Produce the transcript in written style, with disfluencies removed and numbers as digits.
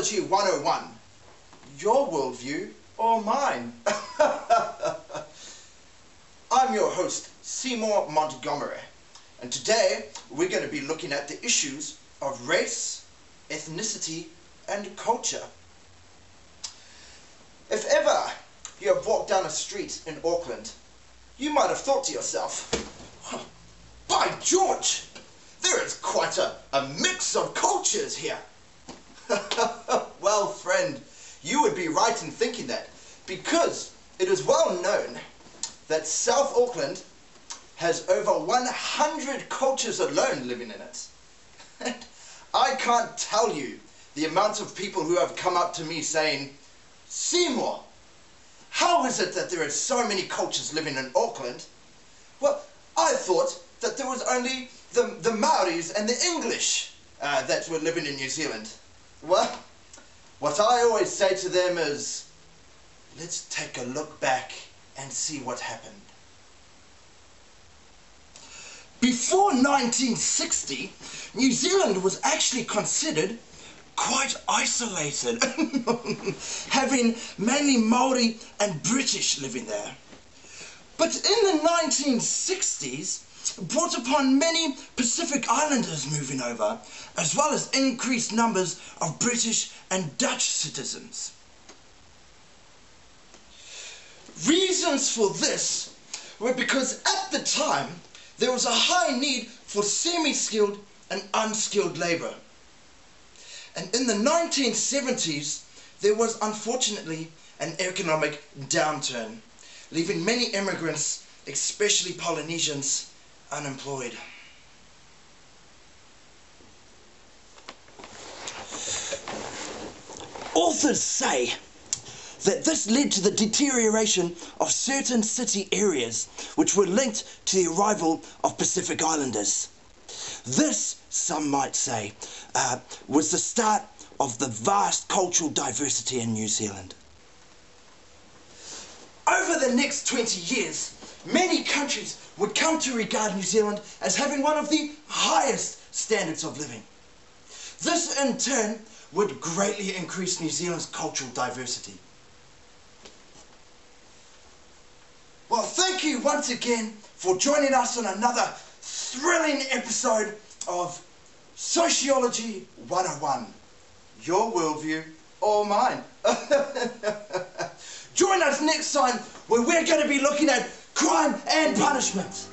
Sociology 101. Your worldview or mine? I'm your host, Seymore Montgomery, and today we're going to be looking at the issues of race, ethnicity, and culture. If ever you have walked down a street in Auckland, you might have thought to yourself, by George, there is quite a mix of cultures here. Well, friend, you would be right in thinking that, because it is well known that South Auckland has over 100 cultures alone living in it. And I can't tell you the amount of people who have come up to me saying, Seymore, how is it that there are so many cultures living in Auckland? Well, I thought that there was only the Maoris and the English that were living in New Zealand. Well, what I always say to them is, let's take a look back and see what happened. Before 1960, New Zealand was actually considered quite isolated, having mainly Maori and British living there. But in the 1960s, brought upon many Pacific Islanders moving over, as well as increased numbers of British and Dutch citizens. Reasons for this were because at the time there was a high need for semi-skilled and unskilled labour. And in the 1970s there was unfortunately an economic downturn, leaving many immigrants, especially Polynesians, unemployed. Authors say that this led to the deterioration of certain city areas which were linked to the arrival of Pacific Islanders. This, some might say, was the start of the vast cultural diversity in New Zealand. Over the next 20 years, many countries would come to regard New Zealand as having one of the highest standards of living. This in turn would greatly increase New Zealand's cultural diversity. Well, thank you once again for joining us on another thrilling episode of Sociology 101. Your worldview or mine. Join us next time where we're going to be looking at crime and punishment.